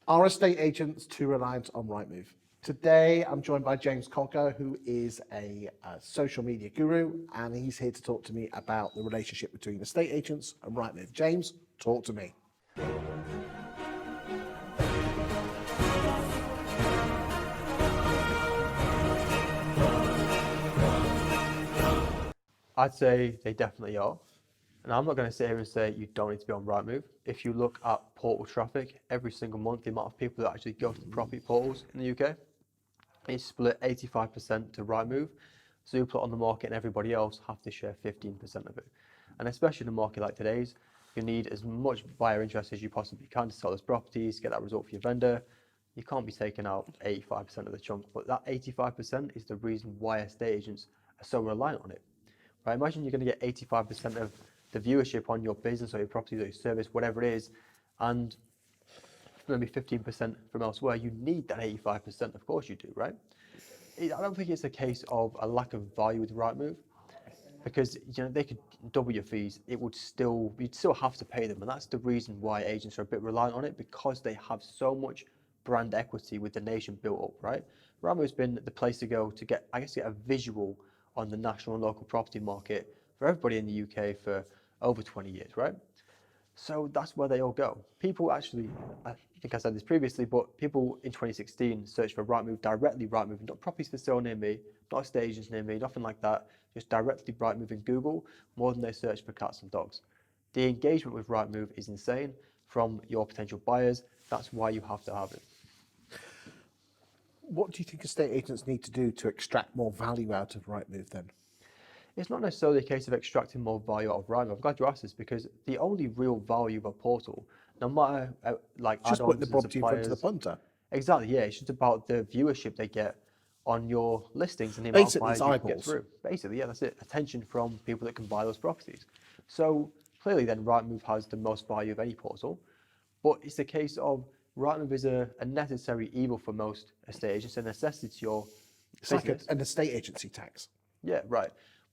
Are estate agents too reliant on Rightmove? Today, I'm joined by James Cogger, who is a social media guru, and he's here to talk to me about the relationship between estate agents and Rightmove. James, talk to me. I'd say they definitely are. And I'm not going to sit here and say you don't need to be on Rightmove. If you look at portal traffic every single month, the amount of people that actually go to the property portals in the UK, it's split 85% to Rightmove. Zoopla on the market and everybody else have to share 15% of it. And especially in a market like today's, you need as much buyer interest as you possibly can to sell those properties, get that result for your vendor. You can't be taking out 85% of the chunk, but that 85% is the reason why estate agents are so reliant on it. Right? Imagine you're going to get 85% of the viewership on your business or your property or your service, whatever it is, and maybe 15% from elsewhere. You need that 85%, of course you do, right? I don't think it's a case of a lack of value with Rightmove, because they could double your fees. You'd still have to pay them, and that's the reason why agents are a bit reliant on it, because they have so much brand equity with the nation built up, right? Rightmove's been the place to go to get a visual on the national and local property market for everybody in the UK for over 20 years, right? So that's where they all go. People actually, I think I said this previously, but people in 2016 searched for Rightmove, directly Rightmove, not properties for sale near me, not estate agents near me, nothing like that, just directly Rightmove in Google, more than they search for cats and dogs. The engagement with Rightmove is insane from your potential buyers. That's why you have to have it. What do you think estate agents need to do to extract more value out of Rightmove then? It's not necessarily a case of extracting more value out of Rightmove. I'm glad you asked this, because the only real value of a portal, no matter Just putting the property in front of the punter. Exactly, yeah. It's just about the viewership they get on your listings and the amount of buyers you can get through. Basically, yeah, that's it. Attention from people that can buy those properties. So clearly then Rightmove has the most value of any portal, but it's a case of Rightmove is a necessary evil for most estate agents, a necessity to your business. It's like an estate agency tax. Yeah, right.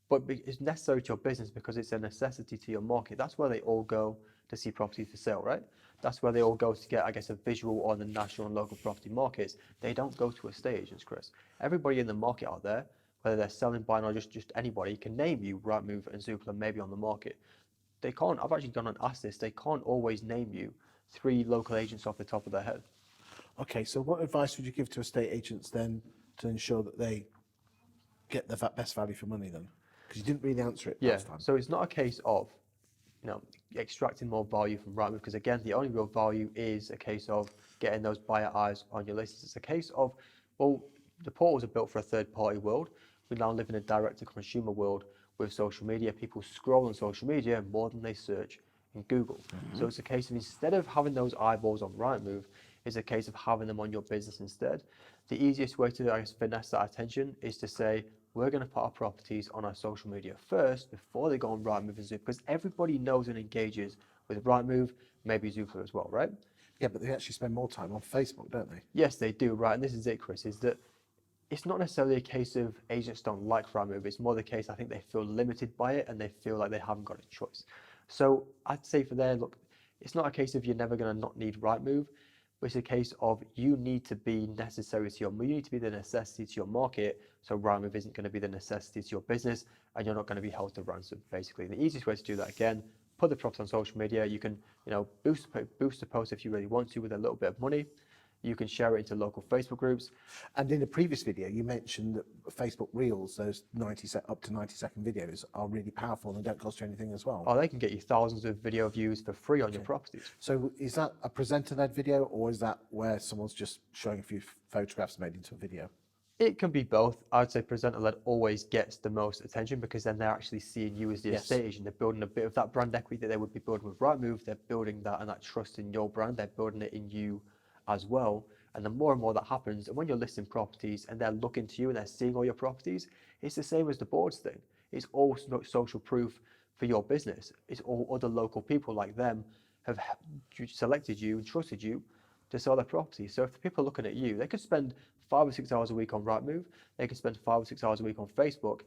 But it's necessary to your business because it's a necessity to your market. That's where they all go to see properties for sale, right? That's where they all go to get, a visual on the national and local property markets. They don't go to estate agents, Chris. Everybody in the market out there, whether they're selling, buying, or just anybody, can name you Rightmove and Zoopla maybe on the market. They can't, I've actually gone and asked this, they can't always name you 3 local agents off the top of their head. Okay, so what advice would you give to estate agents then to ensure that they get the best value for money then? Because you didn't really answer it last time. So it's not a case of extracting more value from Rightmove, because again, the only real value is a case of getting those buyer eyes on your listings. It's a case of, well, the portals are built for a third-party world. We now live in a direct-to-consumer world with social media. People scroll on social media more than they search in Google. So it's a case of, instead of having those eyeballs on Rightmove, it's a case of having them on your business instead. The easiest way to, finesse that attention is to say, we're going to put our properties on our social media first before they go on Rightmove and Zoopla, because everybody knows and engages with Rightmove, maybe Zoopla as well, right? Yeah, but they actually spend more time on Facebook, don't they? Yes, they do, right? And this is it, Chris, is that it's not necessarily a case of agents don't like Rightmove. It's more the case, I think they feel limited by it and they feel like they haven't got a choice. So I'd say for there, look, it's not a case of you're never going to not need Rightmove, but it's a case of you need to be necessary to you need to be the necessity to your market, so Rightmove isn't going to be the necessity to your business, and you're not going to be held to ransom, basically. And the easiest way to do that, again, put the property on social media. You can, boost the post if you really want to with a little bit of money. You can share it into local Facebook groups. And in the previous video, you mentioned that Facebook Reels, those up to 90-second videos, are really powerful and they don't cost you anything as well. Oh, they can get you thousands of video views for free on your properties. So is that a presenter-led video, or is that where someone's just showing a few photographs made into a video? It can be both. I'd say presenter-led always gets the most attention, because then they're actually seeing you as the estate agent. They're building a bit of that brand equity that they would be building with Rightmove. They're building that and that trust in your brand. They're building it in you as well. And the more and more that happens, and when you're listing properties and they're looking to you and they're seeing all your properties, it's the same as the boards thing. It's all social proof for your business. It's all other local people like them have selected you and trusted you to sell their property. So if the people are looking at you, they could spend 5 or 6 hours a week on Rightmove, they could spend 5 or 6 hours a week on Facebook,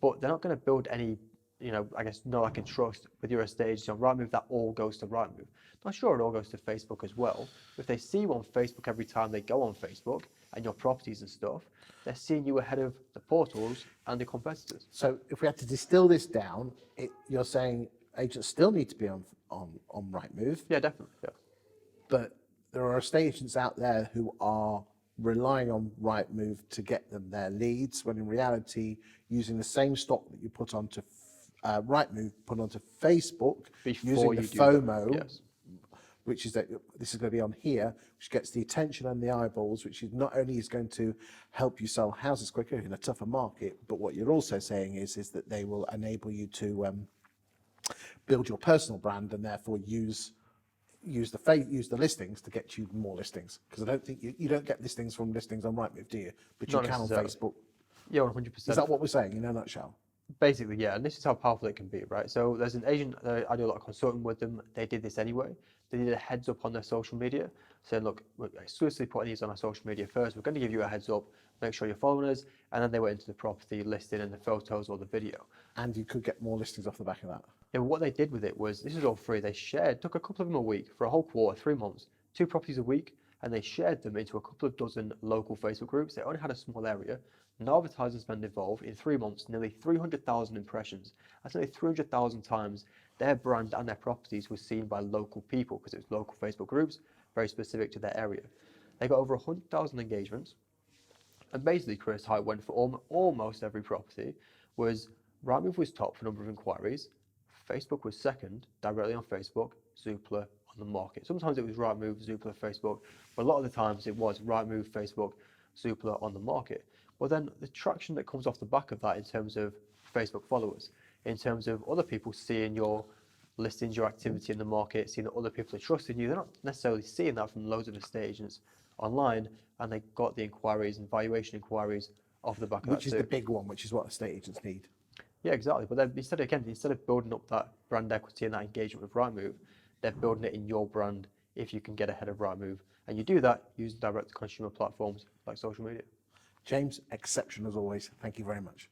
but they're not going to build any I guess, know I can trust with your estate agency on Rightmove, that all goes to Rightmove. Not sure it all goes to Facebook as well. If they see you on Facebook every time they go on Facebook and your properties and stuff, they're seeing you ahead of the portals and the competitors. So if we had to distill this down, you're saying agents still need to be on Rightmove, Yeah, definitely. Yeah. but there are estate agents out there who are relying on Rightmove to get them their leads, when in reality, using the same stock that you put onto Rightmove, put onto Facebook, Before using the you do that, FOMO, yes. which is that this is going to be on here, which gets the attention and the eyeballs, which is not only is going to help you sell houses quicker in a tougher market, but what you're also saying is that they will enable you to build your personal brand and therefore use the listings to get you more listings. Because I don't think you don't get listings from listings on Rightmove, do you? But you Not can on necessarily. Facebook. Yeah, 100%. Is that what we're saying in a nutshell? Basically, yeah, and this is how powerful it can be, right? So there's an agent, I do a lot of consulting with them. They did this anyway. They did a heads up on their social media, saying, look, we're exclusively putting these on our social media first. We're going to give you a heads up, make sure you're following us. And then they went into the property listing and the photos or the video. And you could get more listings off the back of that. Yeah, but what they did with it was, this is all free. They took a couple of them a week for a whole quarter, 3 months, 2 properties a week, and they shared them into a couple of dozen local Facebook groups. They only had a small area. No advertising spend involved. In 3 months, nearly 300,000 impressions. That's nearly 300,000 times their brand and their properties were seen by local people, because it was local Facebook groups, very specific to their area. They got over 100,000 engagements. And basically, Chris, how it went for almost every property was Rightmove was top for number of inquiries. Facebook was second, directly on Facebook, Zoopla on the market. Sometimes it was Rightmove, Zoopla, Facebook, but a lot of the times it was Rightmove, Facebook, Zoopla on the market. Well, then the traction that comes off the back of that in terms of Facebook followers, in terms of other people seeing your listings, your activity in the market, seeing that other people are trusting you, they're not necessarily seeing that from loads of estate agents online, and they got the inquiries and valuation inquiries off the back of that Which is too. the big one, which is what estate agents need. Yeah, exactly. But then instead of building up that brand equity and that engagement with Rightmove, they're building it in your brand if you can get ahead of Rightmove. And you do that using direct to consumer platforms like social media. James, exception as always. Thank you very much.